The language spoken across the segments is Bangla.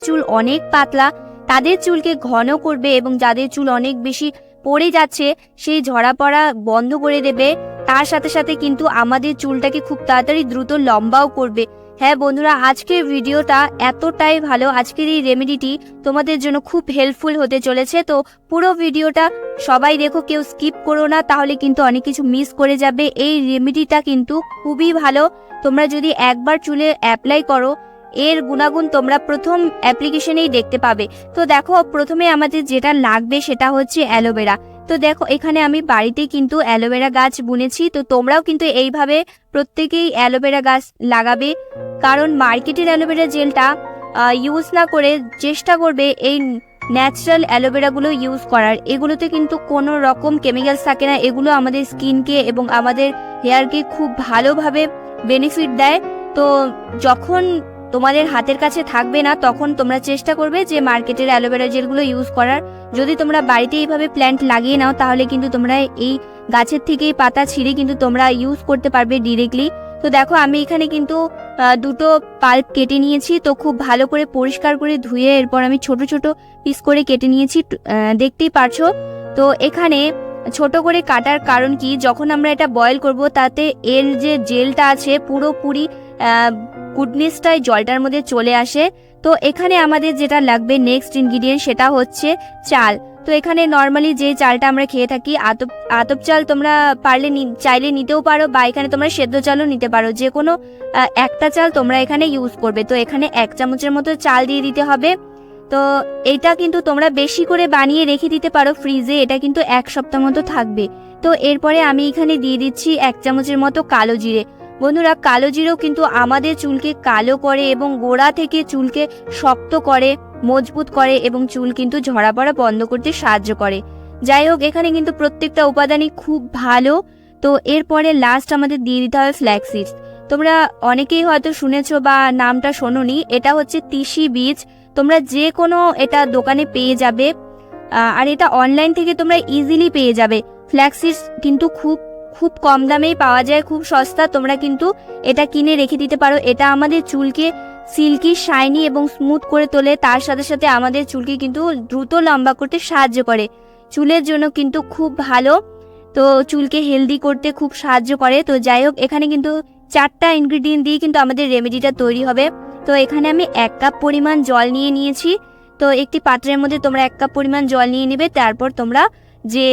চুল অনেক পাতলা তাদের চুলকে ঘন করবে এবং যাদের চুল অনেক বেশি পড়ে যাচ্ছে সেই ঝরা পড়া বন্ধ করে দেবে। তার সাথে সাথে কিন্তু আমাদের চুলটাকে খুব তাড়াতাড়ি দ্রুত লম্বাও করবে। হ্যাঁ বন্ধুরা, আজকের ভিডিওটা এতটাই ভালো, আজকের এই রেমেডিটি তোমাদের জন্য খুব হেল্পফুল হতে চলেছে। তো পুরো ভিডিওটা সবাই দেখো, কেউ স্কিপ করো না, তাহলে কিন্তু অনেক কিছু মিস করে যাবে। এই রেমেডিটা কিন্তু খুবই ভালো। তোমরা যদি একবার চুলে অ্যাপ্লাই করো, এর গুণাগুণ তোমরা প্রথম অ্যাপ্লিকেশনেই দেখতে পাবে। তো দেখো, প্রথমে আমাদের যেটা লাগবে সেটা হচ্ছে অ্যালোভেরা। তো দেখো, এখানে আমি বাড়িতে কিন্তু অ্যালোভেরা গাছ বুনেছি। তো তোমরাও কিন্তু এইভাবে প্রত্যেকেই অ্যালোভেরা গাছ লাগাবে, কারণ মার্কেটের অ্যালোভেরা জেলটা ইউজ না করে চেষ্টা করবে এই ন্যাচারাল অ্যালোভেরাগুলো ইউজ করার। এগুলোতে কিন্তু কোনো রকম কেমিক্যালস থাকে না। এগুলো আমাদের স্কিনকে এবং আমাদের হেয়ারকে খুব ভালোভাবে বেনিফিট দেয়। তো যখন তোমাদের হাতের কাছে থাকবে না, তখন তোমরা চেষ্টা করবে যে মার্কেটের অ্যালোভেরা জেলগুলো ইউজ করার। যদি তোমরা বাড়িতে এইভাবে প্ল্যান্ট লাগিয়ে নাও, তাহলে কিন্তু তোমরা এই গাছের থেকেই পাতা ছিঁড়ে কিন্তু তোমরা ইউজ করতে পারবে ডিরেক্টলি। তো দেখো, আমি এখানে কিন্তু দুটো পাল্প কেটে নিয়েছি। তো খুব ভালো করে পরিষ্কার করে ধুয়ে এরপর আমি ছোট ছোট পিস করে কেটে নিয়েছি, দেখতেই পারছো। তো এখানে ছোট করে কাটার কারণ কি, যখন আমরা এটা বয়েল করব তাতে এর যে জেলটা আছে পুরোপুরি গুডনেসটাই জলটার মধ্যে চলে আসে। তো এখানে আমাদের যেটা লাগবে নেক্সট ইনগ্রিডিয়েন্ট, সেটা হচ্ছে চাল। তো এখানে নর্মালি যে চালটা আমরা খেয়ে থাকি, আতপ চাল তোমরা পারলে চাইলে নিতেও পারো, বা এখানে তোমরা সেদ্ধ চালও নিতে পারো। যে কোনো একটা চাল তোমরা এখানে ইউজ করবে। তো এখানে 1 চামচের মতো চাল দিয়ে দিতে হবে। তো এটা কিন্তু তোমরা বেশি করে বানিয়ে রেখে দিতে পারো ফ্রিজে, এটা কিন্তু 1 সপ্তাহ মতো থাকবে। তো এরপরে আমি এখানে দিয়ে দিচ্ছি 1 চামচের মতো কালো জিরে। বন্ধুরা, কালো জিরেও কিন্তু আমাদের চুলকে কালো করে এবং গোড়া থেকে চুলকে শক্ত করে, মজবুত করে এবং চুল কিন্তু ঝরা পড়া বন্ধ করতে সাহায্য করে। যাই হোক, এখানে কিন্তু প্রত্যেকটা উপাদানই খুব ভালো। তো এরপরে লাস্ট আমাদের দিয়ে দিতে হবে ফ্ল্যাক্স সিডস। তোমরা অনেকেই হয়তো শুনেছো বা নামটা শোনোনি, এটা হচ্ছে তিসি বীজ। তোমরা যে কোনো এটা দোকানে পেয়ে যাবে, আর এটা অনলাইন থেকে তোমরা ইজিলি পেয়ে যাবে। ফ্ল্যাক্স সিডস কিন্তু খুব কম দামেই পাওয়া যায়, খুব সস্তা। তোমরা কিন্তু এটা কিনে রেখে দিতে পারো। এটা আমাদের চুলকে সিল্কি, শাইনি এবং স্মুথ করে তোলে। তার সাথে সাথে আমাদের চুলকে কিন্তু দ্রুত লম্বা করতে সাহায্য করে। চুলের জন্য কিন্তু খুব ভালো। তো চুলকে হেলদি করতে খুব সাহায্য করে। তো যাই হোক, এখানে কিন্তু 4টা ইনগ্রিডিয়েন্ট দিয়ে কিন্তু আমাদের রেমেডিটা তৈরি হবে। তো এখানে আমি 1 কাপ পরিমাণ জল নিয়ে নিয়েছি। তো একটি পাত্রের মধ্যে তোমরা 1 কাপ পরিমাণ জল নিয়ে নেবে। তারপর তোমরা যে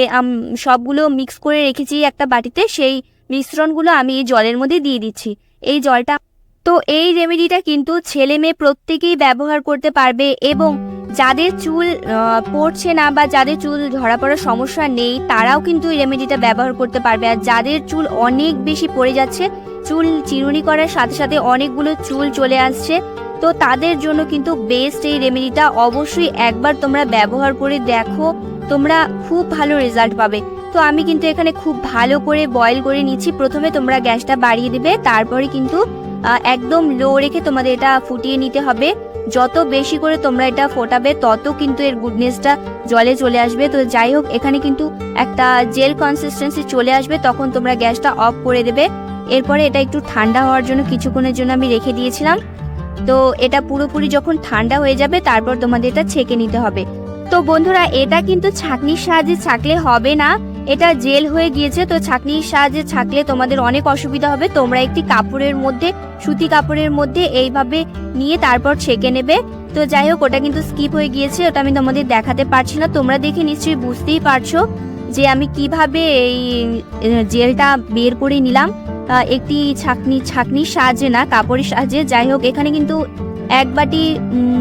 সবগুলো মিক্স করে রেখেছি একটা বাটিতে, সেই মিশ্রণগুলো আমি এই জলের মধ্যে দিয়ে দিচ্ছি, এই জলটা। তো এই রেমেডিটা কিন্তু ছেলে মেয়ে প্রত্যেকেই ব্যবহার করতে পারবে, এবং যাদের চুল পড়ছে না বা যাদের চুল ঝরা পড়ার সমস্যা নেই, তারাও কিন্তু এই রেমেডিটা ব্যবহার করতে পারবে। আর যাদের চুল অনেক বেশি পড়ে যাচ্ছে, চুল চিরুনি করার সাথে সাথে অনেকগুলো চুল চলে আসছে, তো তাদের জন্য কিন্তু বেস্ট এই রেমেডিটা। অবশ্যই একবার তোমরা ব্যবহার করে দেখো, তোমরা খুব ভালো রেজাল্ট পাবে। তো আমি কিন্তু এখানে খুব ভালো করে বয়েল করে নিচ্ছি। প্রথমে তোমরা গ্যাসটা বাড়িয়ে দিবে, তারপরে কিন্তু একদম লো রেখে তোমাদের এটা ফুটিয়ে নিতে হবে। যত বেশি করে তোমরা এটা ফোটাবে, তত কিন্তু এর গুডনেসটা জলে চলে আসবে। তো যাই হোক, এখানে কিন্তু একটা জেল কনসিস্টেন্সি চলে আসবে, তখন তোমরা গ্যাসটা অফ করে দেবে। এরপরে এটা একটু ঠান্ডা হওয়ার জন্য কিছুক্ষণের জন্য আমি রেখে দিয়েছিলাম। তো এটা পুরোপুরি যখন ঠান্ডা হয়ে যাবে, তারপর তোমাদের এটা ছেঁকে নিতে হবে। তো বন্ধুরা, এটা কিন্তু ছাঁকনির সাহায্যে ছাঁকলে হবে না, এটা জেল হয়ে গিয়েছে। তো ছাঁকনির সাহায্যে ছাঁকলে তোমাদের অনেক অসুবিধা হবে। তোমরা একটি কাপড়ের মধ্যে, সুতি কাপড়ের মধ্যে এইভাবে নিয়ে তারপর ছেঁকে নেবে। তো যাই হোক, ওটা কিন্তু স্কিপ হয়ে গিয়েছে, ওটা আমি তোমাদের দেখাতে পারছি না। তোমরা দেখে নিশ্চয়ই বুঝতেই পারছো যে আমি কিভাবে এই জেলটা বের করে নিলাম, একটি ছাঁকনির সাহায্যে না, কাপড়ের সাহায্যে। যাই হোক, এখানে কিন্তু 1 বাটি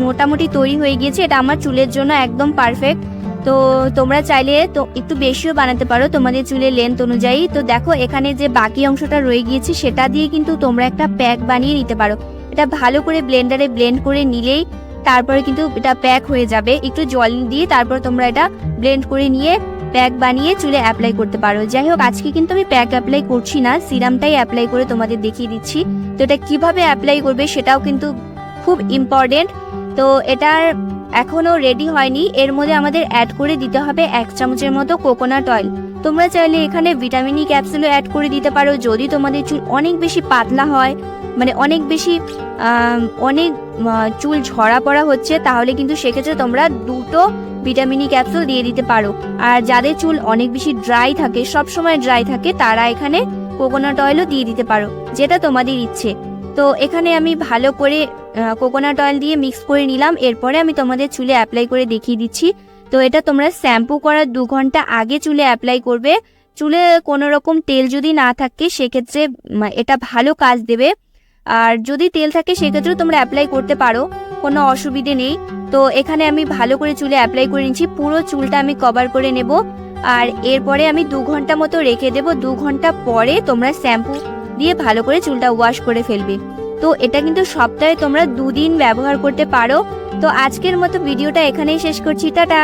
মোটামুটি তৈরি হয়ে গিয়েছে। এটা আমার চুলের জন্য একদম পারফেক্ট। তো তোমরা চাইলে তো একটু বেশিও বানাতে পারো তোমাদের চুলের লেন্থ অনুযায়ী। তো দেখো, এখানে যে বাকি অংশটা রয়ে গিয়েছে, সেটা দিয়ে কিন্তু তোমরা একটা প্যাক বানিয়ে নিতে পারো। এটা ভালো করে ব্লেন্ডারে ব্লেন্ড করে নিলেই তারপরে কিন্তু এটা প্যাক হয়ে যাবে। একটু জল দিয়ে তারপর তোমরা এটা ব্লেন্ড করে নিয়ে প্যাক বানিয়ে চুলে অ্যাপ্লাই করতে পারো। যাই হোক, আজকে কিন্তু আমি প্যাক অ্যাপ্লাই করছি না, সিরামটাই অ্যাপ্লাই করে তোমাদের দেখিয়ে দিচ্ছি। তো এটা কিভাবে অ্যাপ্লাই করবে সেটাও কিন্তু খুব ইম্পর্টেন্ট। তো এটার এখনো রেডি হয়নি, এর মধ্যে আমাদের অ্যাড করে দিতে হবে 1 চামচের মতো কোকোনাট অয়েল। তোমরা চাইলে এখানে ভিটামিন ই ক্যাপসুলও অ্যাড করে দিতে পারো, যদি তোমাদের চুল অনেক বেশি পাতলা হয় মানে অনেক বেশি অনেক চুল ঝরা পড়া হচ্ছে, তাহলে কিন্তু সেক্ষেত্রে তোমরা 2টো ভিটামিন ই ক্যাপসুল দিয়ে দিতে পারো। আর যাদের চুল অনেক বেশি ড্রাই থাকে, সব সময় ড্রাই থাকে, তারা এখানে কোকোনাট অয়েলও দিয়ে দিতে পারো, যেটা তোমাদের ইচ্ছে। তো এখানে আমি ভালো করে কোকোনাট অয়েল দিয়ে মিক্স করে নিলাম। এরপরে আমি তোমাদের চুলে অ্যাপ্লাই করে দেখিয়ে দিচ্ছি। তো এটা তোমরা শ্যাম্পু করার 2 ঘন্টা আগে চুলে অ্যাপ্লাই করবে। চুলে কোনো রকম তেল যদি না থাকে সেক্ষেত্রে এটা ভালো কাজ দেবে। আর যদি তেল থাকে সেক্ষেত্রেও তোমরা অ্যাপ্লাই করতে পারো, কোনো অসুবিধে নেই। তো এখানে আমি ভালো করে চুলে অ্যাপ্লাই করে নিচ্ছি, পুরো চুলটা আমি কভার করে নেব। আর এরপরে আমি 2 ঘন্টা মতো রেখে দেবো। 2 ঘন্টা পরে তোমরা শ্যাম্পু দিয়ে ভালো করে চুলটা ওয়াশ করে ফেলবে। তো এটা কিন্তু সপ্তাহে তোমরা 2 দিন ব্যবহার করতে পারো। তো আজকের মতো ভিডিওটা এখানেই শেষ করছি, টাটা।